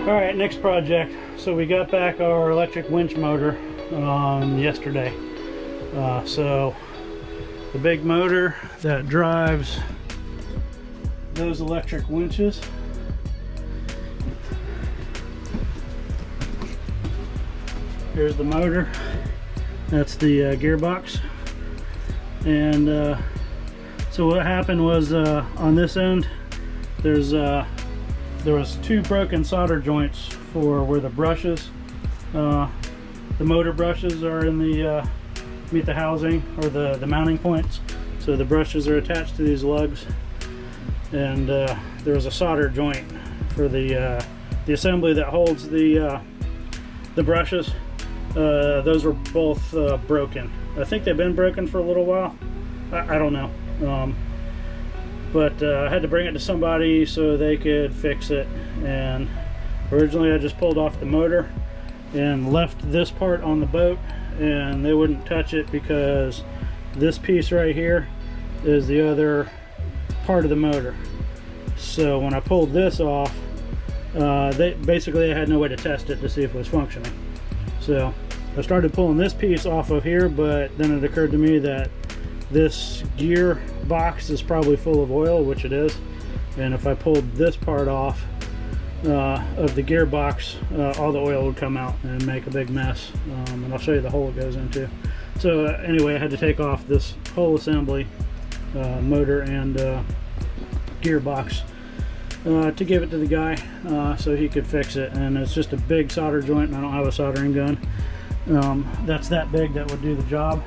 Alright, next project. So we got back our electric winch motor yesterday. So the big motor that drives those electric winches here's the motor, that's the gearbox. And so what happened was on this end there was two broken solder joints for where the brushes, the motor brushes are in the meet the housing or the mounting points. So the brushes are attached to these lugs, and there was a solder joint for the assembly that holds the brushes. Those were both broken. I think they've been broken for a little while. I don't know. But I had to bring it to somebody so they could fix it. And originally I just pulled off the motor and left this part on the boat, and they wouldn't touch it because this piece right here is the other part of the motor. So when I pulled this off, they had no way to test it to see if it was functioning. So I started pulling this piece off of here, but then it occurred to me that this gear box is probably full of oil, which it is, and if I pulled this part off of the gearbox, all the oil would come out and make a big mess, and I'll show you the hole it goes into. So anyway, I had to take off this whole assembly, motor and gearbox, to give it to the guy so he could fix it. And it's just a big solder joint, and I don't have a soldering gun that's that big that would do the job,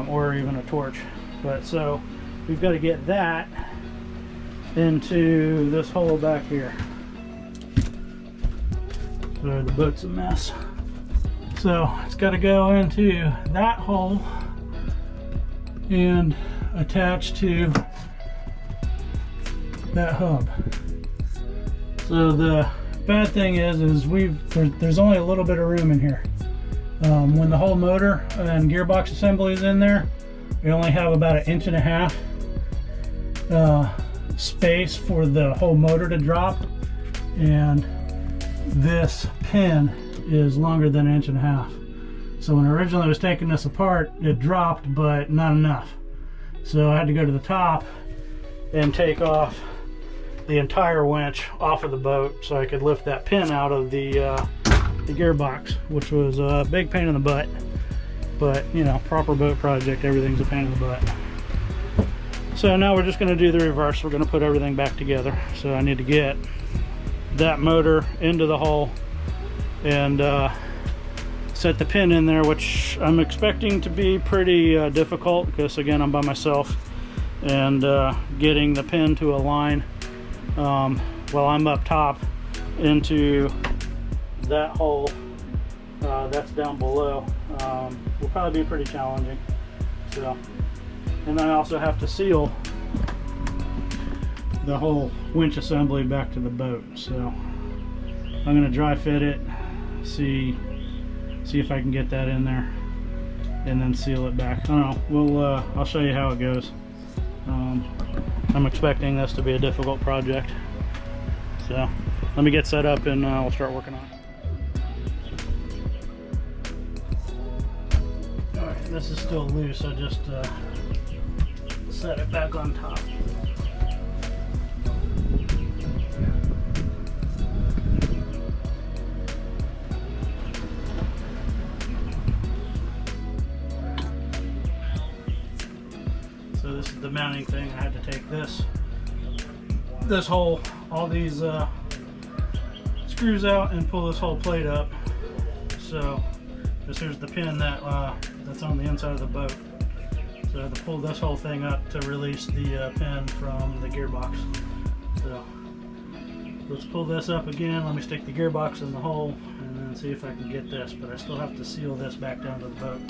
or even a torch. But so we've got to get that into this hole back here. So the boat's a mess. So it's got to go into that hole and attach to that hub. So the bad thing is there's only a little bit of room in here. When the whole motor and gearbox assembly is in there, we only have about 1.5 inches space for the whole motor to drop, and this pin is longer than 1.5 inches. So when originally I was taking this apart, it dropped, but not enough. So I had to go to the top and take off the entire winch off of the boat so I could lift that pin out of the gearbox, which was a big pain in the butt. But you know, proper boat project, everything's a pain in the butt. So now we're just going to do the reverse. We're going to put everything back together. So I need to get that motor into the hole and set the pin in there, which I'm expecting to be pretty difficult because again, I'm by myself, and getting the pin to align while I'm up top into that hole that's down below will probably be pretty challenging. So, and then I also have to seal the whole winch assembly back to the boat. So I'm going to dry fit it, see if I can get that in there, and then seal it back. I don't know, I'll show you how it goes. I'm expecting this to be a difficult project. So let me get set up and we'll start working on it. Alright, this is still loose. I just set it back on top. So this is the mounting thing. I had to take this whole, all these screws out and pull this whole plate up. So here's the pin that's on the inside of the boat. So I had to pull this whole thing up to release the pin from the gearbox. So let's pull this up again. Let me stick the gearbox in the hole and then see if I can get this, but I still have to seal this back down to the boat.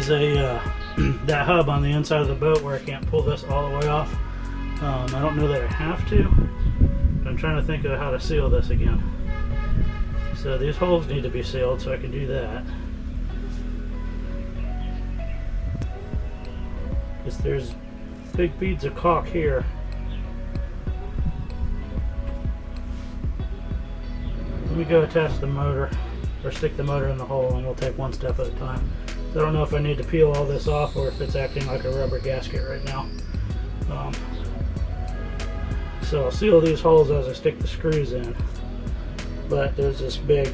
is a that hub on the inside of the boat where I can't pull this all the way off. I don't know that I have to, but I'm trying to think of how to seal this again. So these holes need to be sealed, so I can do that. Because there's big beads of caulk here. Let me go attach the motor, or stick the motor in the hole, and we'll take one step at a time. So I don't know if I need to peel all this off or if it's acting like a rubber gasket right now. So I'll seal these holes as I stick the screws in. But there's this big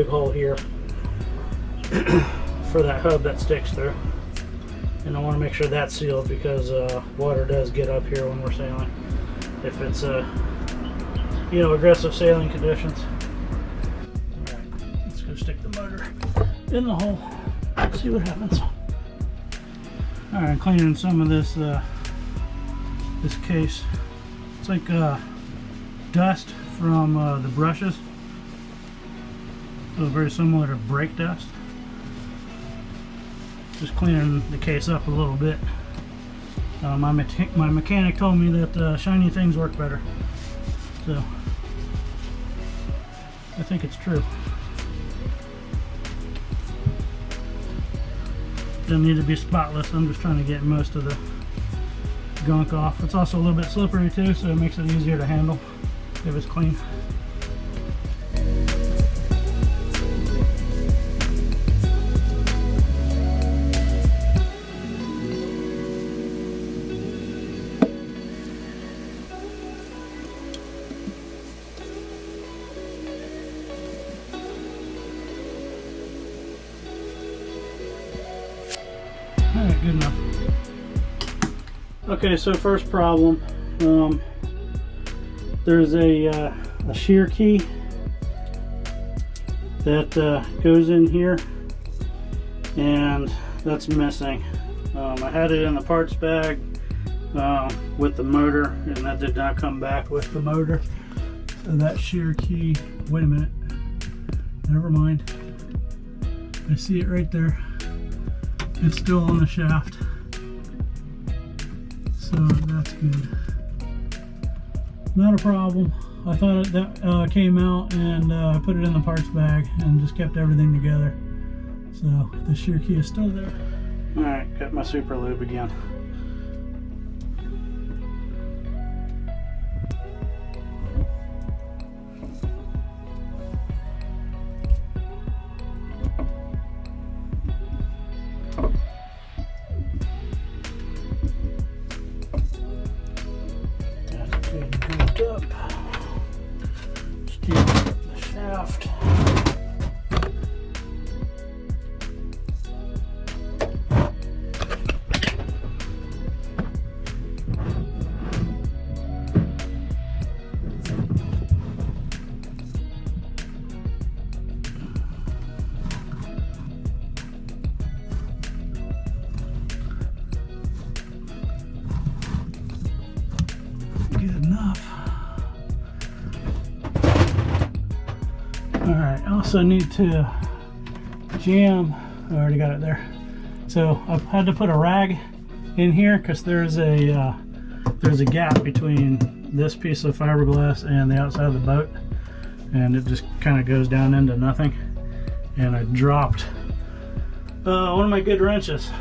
hole here for that hub that sticks through. And I want to make sure that's sealed because water does get up here when we're sailing. If it's you know, aggressive sailing conditions. Alright, let's go stick the motor in the hole. See what happens. Alright, I'm cleaning some of this this case. It's like dust from the brushes. So very similar to brake dust. Just cleaning the case up a little bit. My mechanic told me that shiny things work better. So I think it's true. Doesn't need to be spotless. I'm just trying to get most of the gunk off. It's also a little bit slippery too, so it makes it easier to handle if it's clean. Alright, good enough. Okay, so first problem. There's a shear key that goes in here, and that's missing. I had it in the parts bag with the motor, and that did not come back with the motor. So that shear key, wait a minute, never mind. I see it right there. It's still on the shaft, so that's good. Not a problem. I thought that came out, and I put it in the parts bag and just kept everything together. So the shear key is still there. Alright, got my super lube again. Up, steer the shaft. Good enough. Alright, I also need to jam, I already got it there. So I've had to put a rag in here because there's a gap between this piece of fiberglass and the outside of the boat, and it just kind of goes down into nothing. And I dropped one of my good wrenches.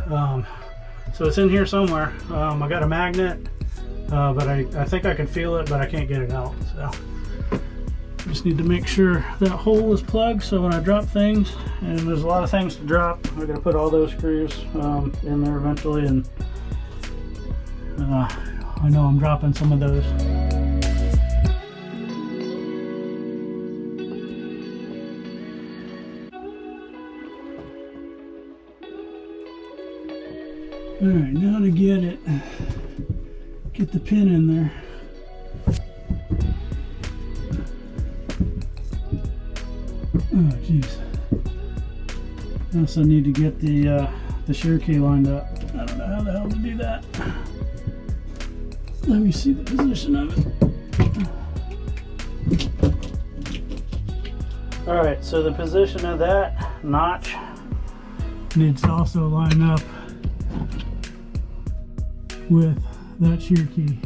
So it's in here somewhere. I got a magnet, but I think I can feel it, but I can't get it out. So just need to make sure that hole is plugged, so when I drop things, and there's a lot of things to drop, I'm gonna put all those screws in there eventually, and I know I'm dropping some of those. Alright, now to get the pin in there. Oh jeez. I also need to get the shear key lined up. I don't know how the hell to do that. Let me see the position of it. Alright, so the position of that notch needs to also line up with that shear key.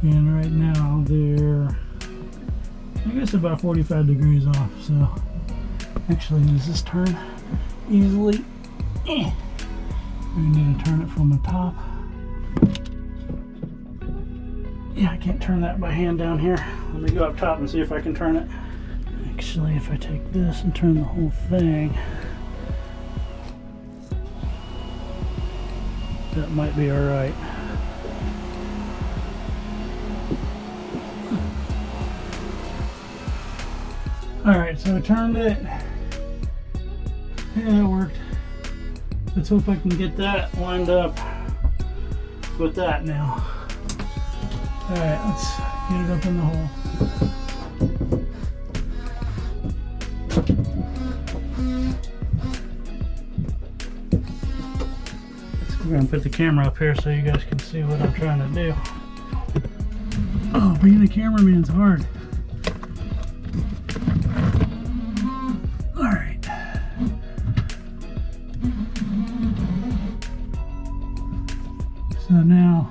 And right now they're, I guess, about 45 degrees off. So actually, does this turn easily? We need to turn it from the top. Yeah, I can't turn that by hand down here. Let me go up top and see if I can turn it. Actually, if I take this and turn the whole thing, that might be all right. All right, so I turned it. Yeah, it worked. Let's hope I can get that lined up with that now. All right, let's get it up in the hole. We're gonna put the camera up here so you guys can see what I'm trying to do. Oh, being a cameraman's hard. All right. So now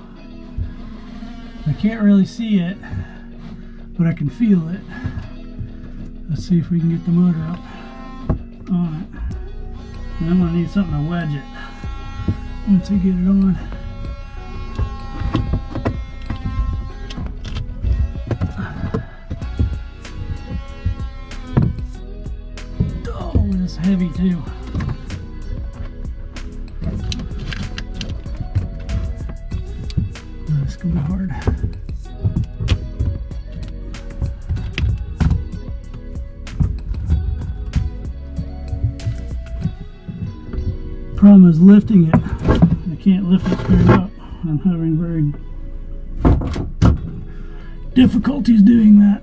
I can't really see it, but I can feel it. Let's see if we can get the motor up on it. And I'm gonna need something to wedge it once I get it on. Oh, it's heavy too. This is gonna be hard. Problem is lifting it. I can't lift it straight up. I'm having very difficulties doing that.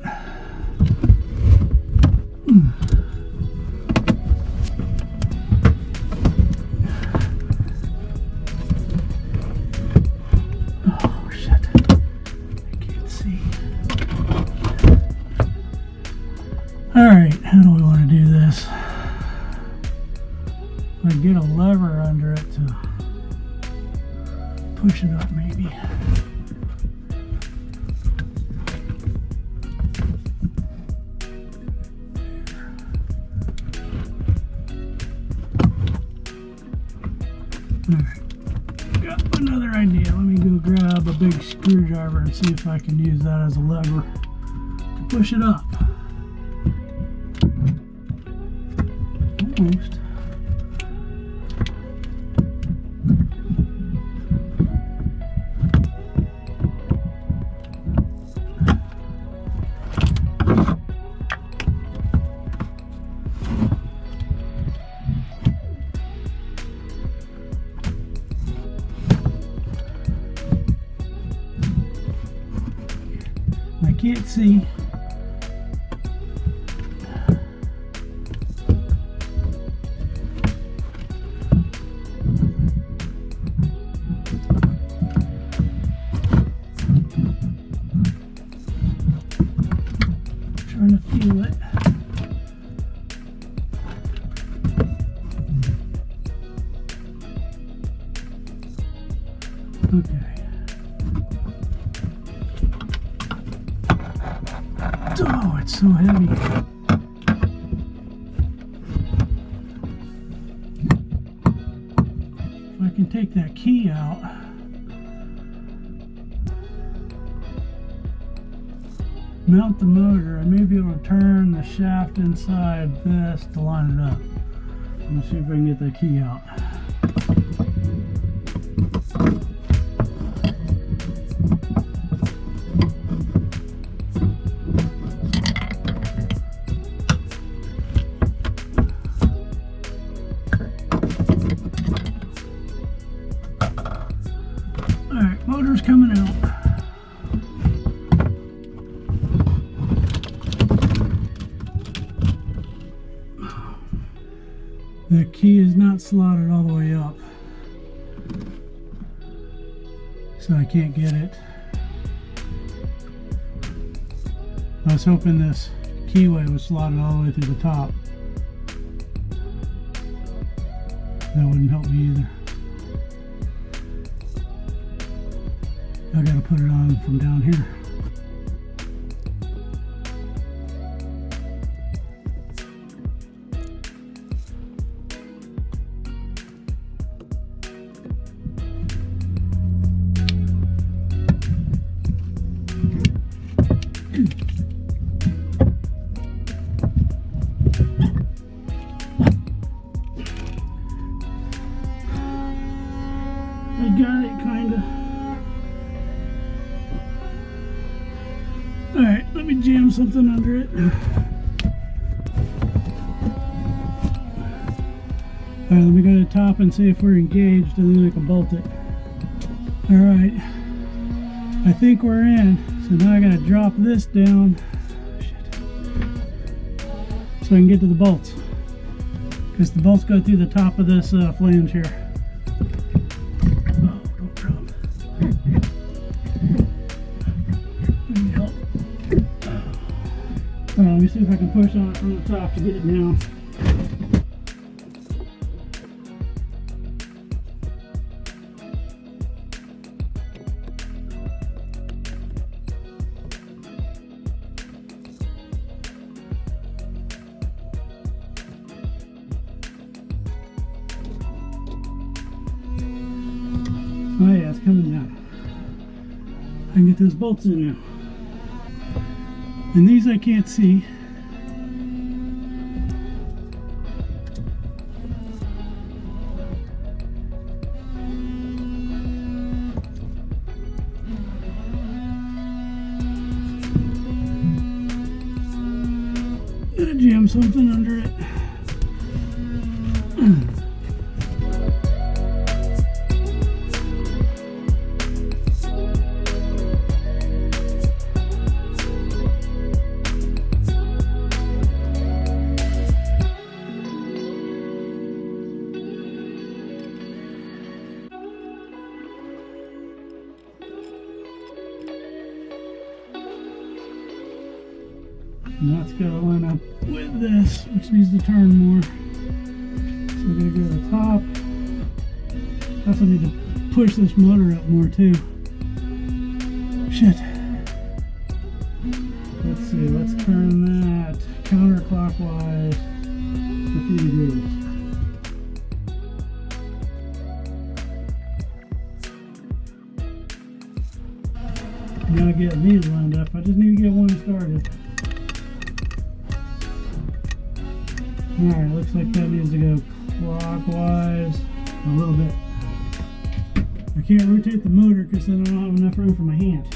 Oh shit. I can't see. Alright, how do we want to do this? I get a lever under it to push it up, maybe. Alright, got another idea. Let me go grab a big screwdriver and see if I can use that as a lever to push it up. Almost. I can't see. Trying to feel it. Okay. Oh, it's so heavy. If I can take that key out, mount the motor, I may be able to turn the shaft inside this to line it up. Let me see if I can get that key out. Alright, motor's coming out. The key is not slotted all the way up, so I can't get it. I was hoping this keyway was slotted all the way through the top. That wouldn't help me either. I gotta put it on from down here. I got it, kinda. Alright, let me jam something under it. Alright, let me go to the top and see if we're engaged, and then I can bolt it. Alright, I think we're in. So now I gotta drop this down. Shit. So I can get to the bolts. Because the bolts go through the top of this flange here. Let me see if I can push on it from the top to get it down. Oh yeah, it's coming down. I can get those bolts in now. And these I can't see. Gotta jam something under it. And that's got to line up with this, which needs to turn more. So we're going to go to the top. Also need to push this motor up more too. Shit. Let's see, let's turn that counterclockwise for a few degrees. Gotta get these lined up. I just need to get one started. Alright, looks like that needs to go clockwise a little bit. I can't rotate the motor because then I don't have enough room for my hand.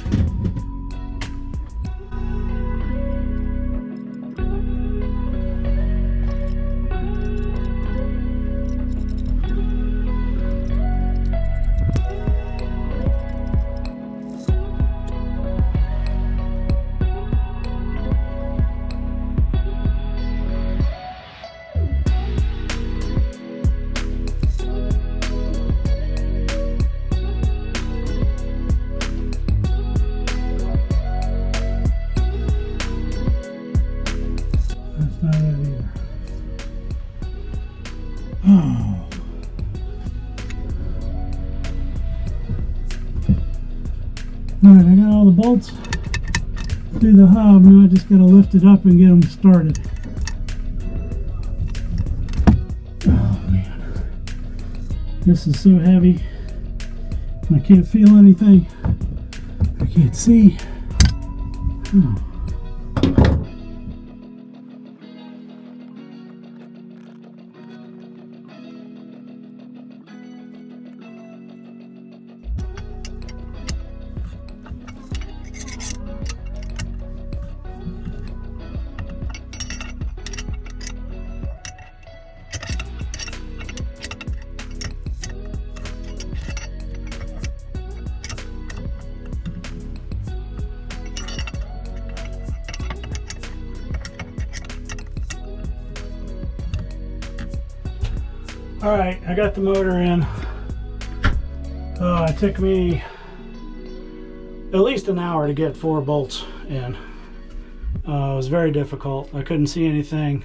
Not that either. Oh. Alright, I got all the bolts through the hub. Now I just got to lift it up and get them started. Oh man. This is so heavy. I can't feel anything. I can't see. Oh. Alright, I got the motor in. It took me at least an hour to get 4 bolts in. It was very difficult. I couldn't see anything.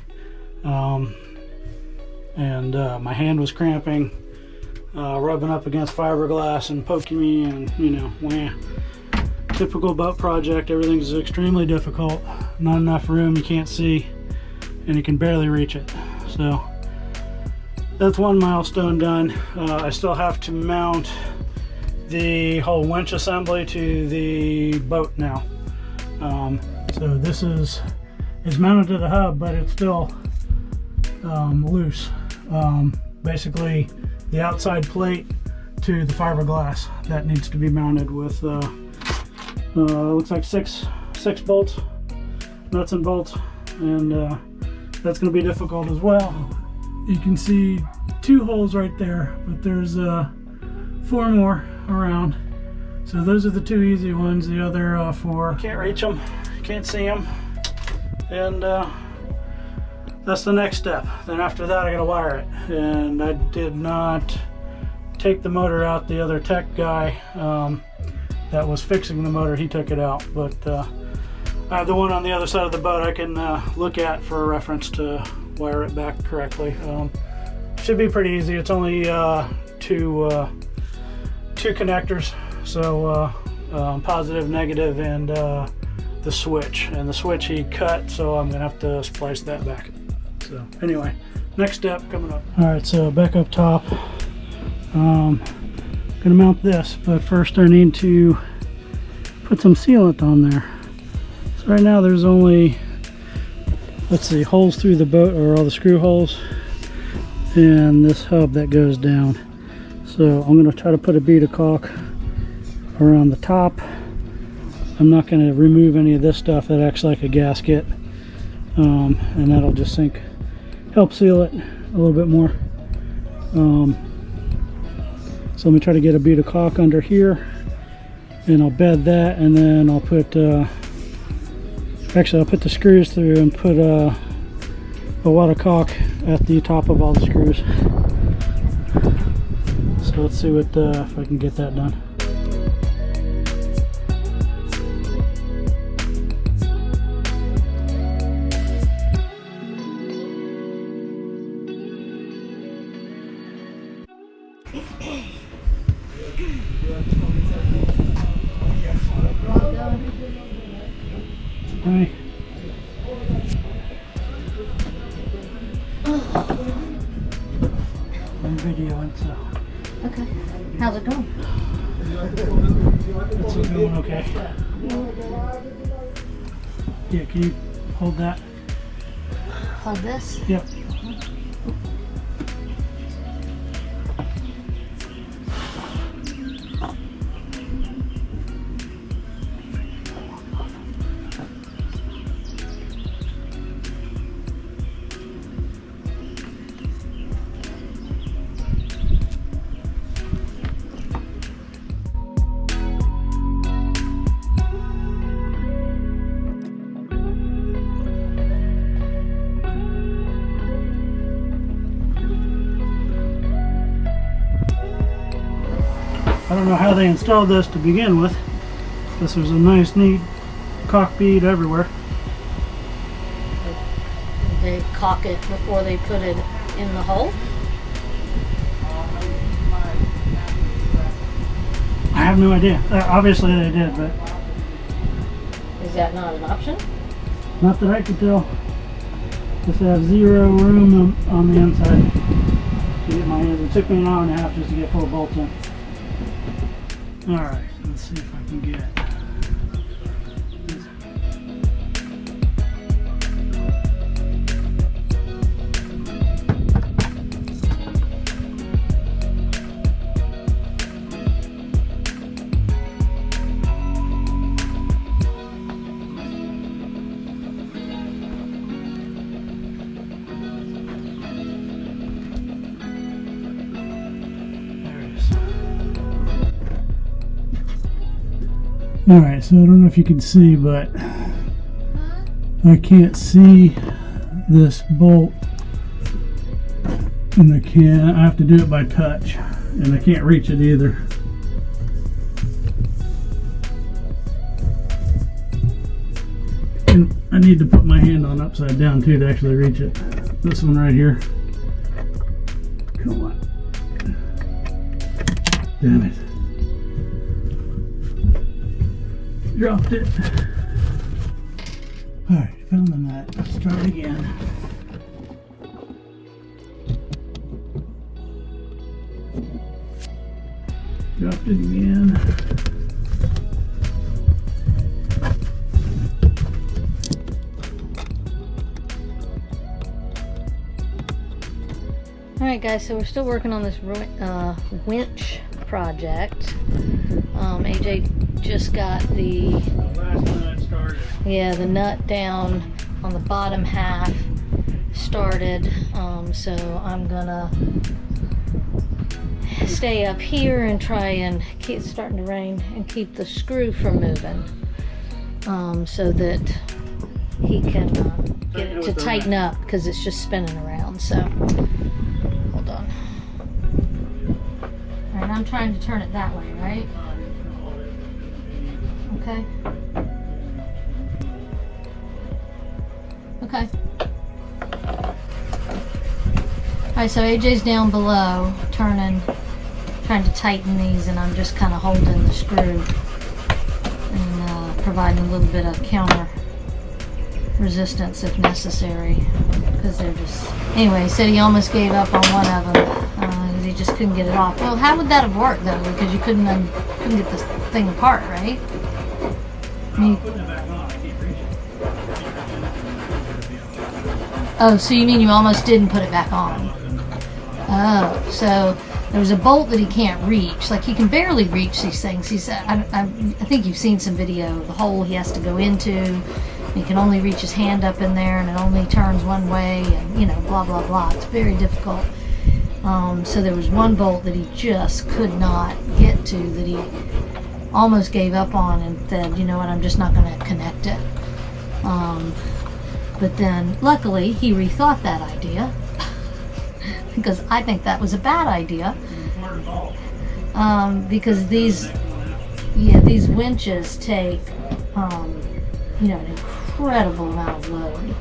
and my hand was cramping, rubbing up against fiberglass and poking me, and you know, wah. Typical boat project, everything's extremely difficult, not enough room, you can't see, and you can barely reach it. So that's one milestone done. I still have to mount the whole winch assembly to the boat now. So this is mounted to the hub, but it's still loose. Basically the outside plate to the fiberglass that needs to be mounted with looks like six bolts, nuts and bolts, and that's going to be difficult as well. You can see 2 holes right there, but there's 4 more around. So those are the 2 easy ones. The other 4, can't reach them, can't see them, and that's the next step. Then after that I gotta wire it, and I did not take the motor out. The other tech guy that was fixing the motor, he took it out, but I have the one on the other side of the boat I can look at for a reference to wire it back correctly. Should be pretty easy. It's only 2 connectors, so positive, negative, and the switch. And the switch he cut, so I'm gonna have to splice that back. So anyway, next step coming up. All right, so back up top. Gonna mount this, but first I need to put some sealant on there. So right now there's only, let's see, holes through the boat, or all the screw holes, and this hub that goes down. So I'm going to try to put a bead of caulk around the top. I'm not going to remove any of this stuff that acts like a gasket, and that'll just help seal it a little bit more. So let me try to get a bead of caulk under here, and I'll bed that, and then I'll put actually I'll put the screws through and put a wad of caulk at the top of all the screws. So let's see what if I can get that done. Hi. I'm videoing, so. Okay. How's it going? It's going okay. Yeah, can you hold that? Hold this? Yep. I don't know how they installed this to begin with. This was a nice, neat caulk bead everywhere. Did they caulk it before they put it in the hole? I have no idea. Obviously they did, but Is that not an option? not that I could tell. Just have 0 room on the inside to get my hands. It took me an hour and a half just to get 4 bolts in. Alright, let's see if I can get this. Alright, so I don't know if you can see, but I can't see this bolt, and I have to do it by touch, and I can't reach it either. And I need to put my hand on upside down too to actually reach it. This one right here. Come on. Damn it. Dropped it. Alright, found the nut. Let's try it again. Dropped it again. Alright guys, so we're still working on this winch project. AJ just got the last nut started. Yeah, the nut down on the bottom half started. So I'm gonna stay up here and try and keep, it's starting to rain, and keep the screw from moving, so that he can get it to tighten up, because it's just spinning around. So hold on. All right, I'm trying to turn it that way, right? Okay. Okay. Alright, so AJ's down below, trying to tighten these, and I'm just kind of holding the screw and providing a little bit of counter resistance if necessary, because they're just... Anyway, he said he almost gave up on one of them because he just couldn't get it off. Well, how would that have worked though? Because you couldn't get this thing apart, right? I mean, Putting it back on, I can't reach it. oh, so you mean you almost didn't put it back on? Oh, so there was a bolt that he can't reach. Like, he can barely reach these things. He said, I think you've seen some video, the hole he has to go into. He can only reach his hand up in there, and it only turns one way, and you know, blah blah blah. It's very difficult. So there was one bolt that he just could not get to, that he almost gave up on, and said, you know what, I'm just not going to connect it. But then luckily he rethought that idea, because I think that was a bad idea, because these winches take you know, an incredible amount of load,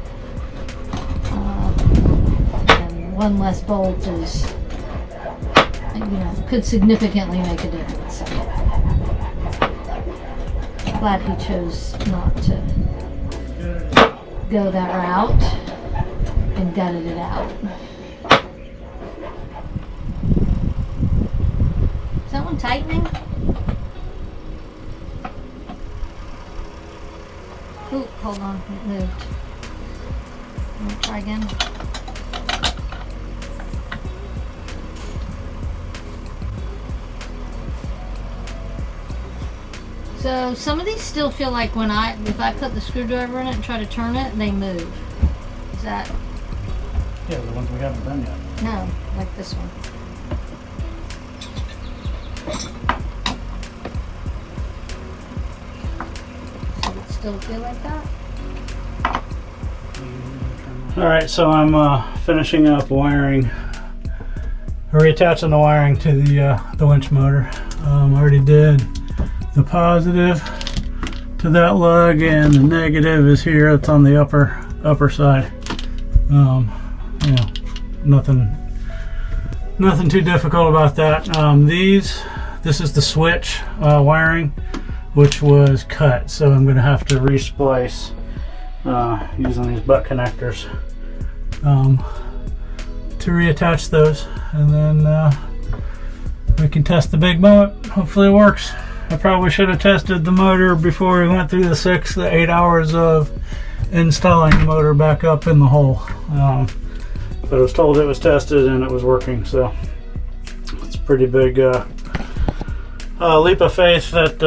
and one less bolt is, you know, could significantly make a difference. So glad he chose not to go that route and gutted it out. Is that one tightening? Oh, hold on, it moved. I'm gonna try again. So some of these still feel like if I put the screwdriver in it and try to turn it, they move. Is that? Yeah, the ones we haven't done yet. No, like this one. Does it still feel like that? Alright, so I'm finishing up wiring, reattaching the wiring to the winch motor. I already did the positive to that lug, and the negative is here. It's on the upper side. You know, nothing too difficult about that. This is the switch wiring, which was cut, so I'm going to have to resplice using these butt connectors to reattach those, and then we can test the big boat. Hopefully it works. I probably should have tested the motor before we went through the 6 to 8 hours of installing the motor back up in the hole. But I was told it was tested and it was working, so it's a pretty big leap of faith that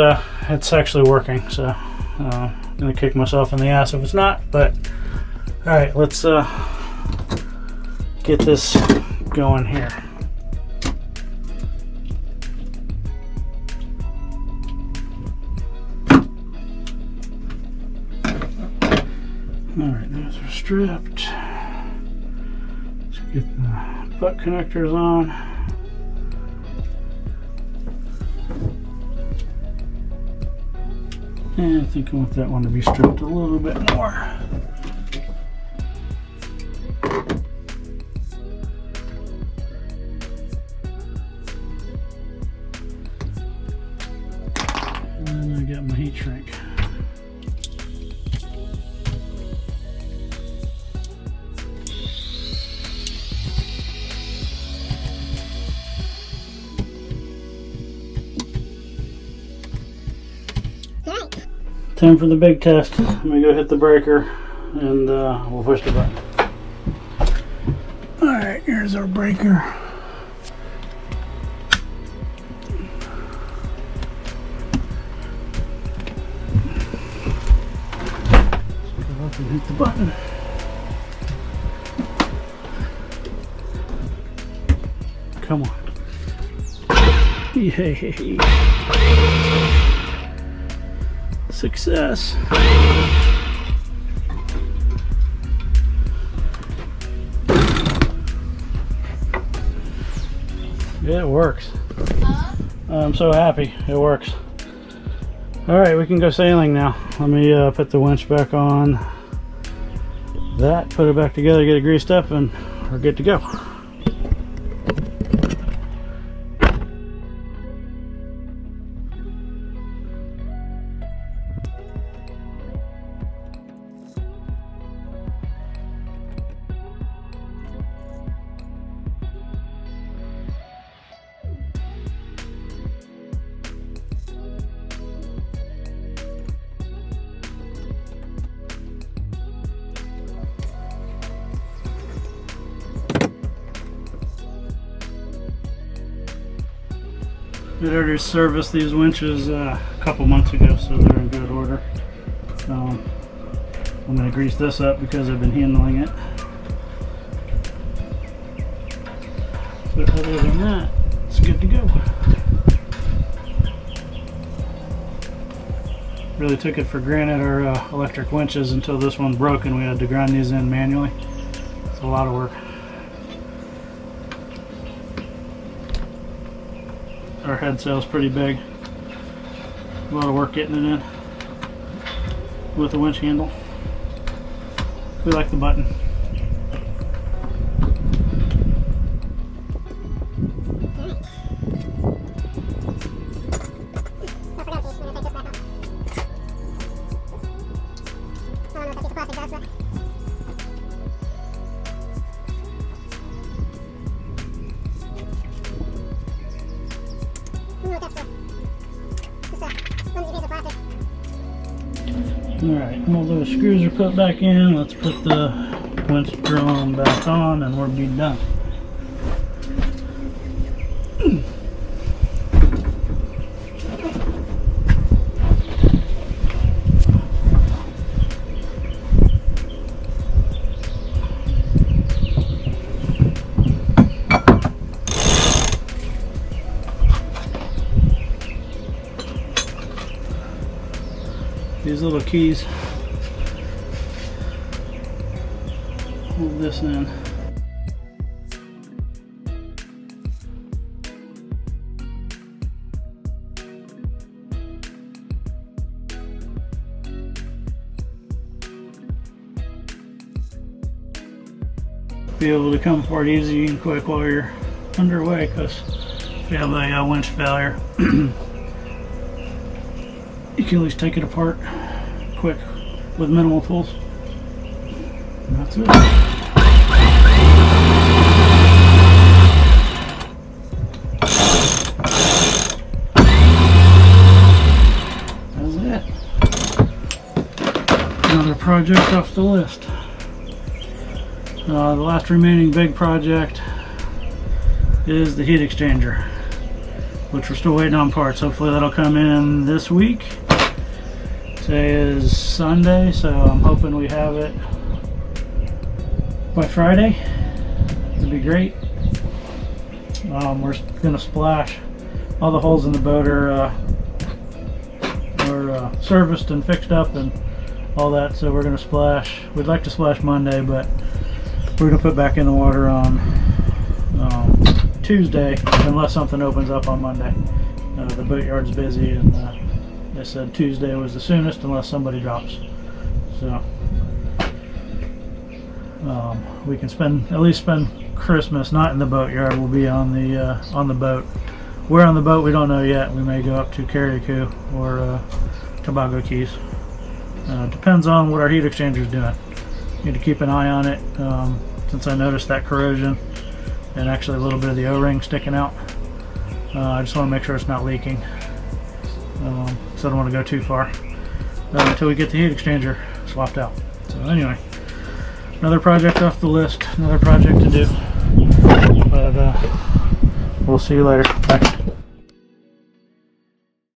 it's actually working. So I'm gonna kick myself in the ass if it's not. But all right, let's get this going here. Alright, those are stripped. Let's get the butt connectors on. And I think I want that one to be stripped a little bit more. And I got my heat shrink. Time for the big test. Let me go hit the breaker and we'll push the button. Alright, here's our breaker. Let's go up and hit the button. Come on. Yay. Success. Yeah, it works. I'm so happy it works. Alright, we can go sailing now. Let me put the winch back on that, put it back together, get it greased up, and we're good to go. We had already serviced these winches a couple months ago, so they're in good order. I'm going to grease this up because I've been handling it. But other than that, it's good to go. Really took it for granted our electric winches until this one broke and we had to grind these in manually. It's a lot of work. Our head sail's pretty big. A lot of work getting it in with the winch handle. We like the button. Alright, all those screws are put back in. Let's put the winch drum back on and we'll be done. These little keys hold this in. Be able to come apart easy and quick while you're underway, because if you have a winch failure, you can at least take it apart quick with minimal tools. And that's it. That's it. Another project off the list. The last remaining big project is the heat exchanger, which we're still waiting on parts. Hopefully that'll come in this week. Today is Sunday, so I'm hoping we have it by Friday. It'd be great. We're gonna splash. All the holes in the boat are serviced and fixed up and all that, so we're gonna splash. We'd like to splash Monday, but we're gonna put back in the water on Tuesday unless something opens up on Monday. The boatyard's busy and they said Tuesday was the soonest unless somebody drops. So we can at least spend Christmas not in the boatyard. We'll be on the boat Where on the boat we don't know yet. We may go up to Carriacou or Tobago Keys. Depends on what our heat exchanger is doing. Need to keep an eye on it, since I noticed that corrosion and actually a little bit of the O-ring sticking out. I just want to make sure it's not leaking, so I don't want to go too far until we get the heat exchanger swapped out. So anyway, another project off the list, another project to do, but we'll see you later. Bye.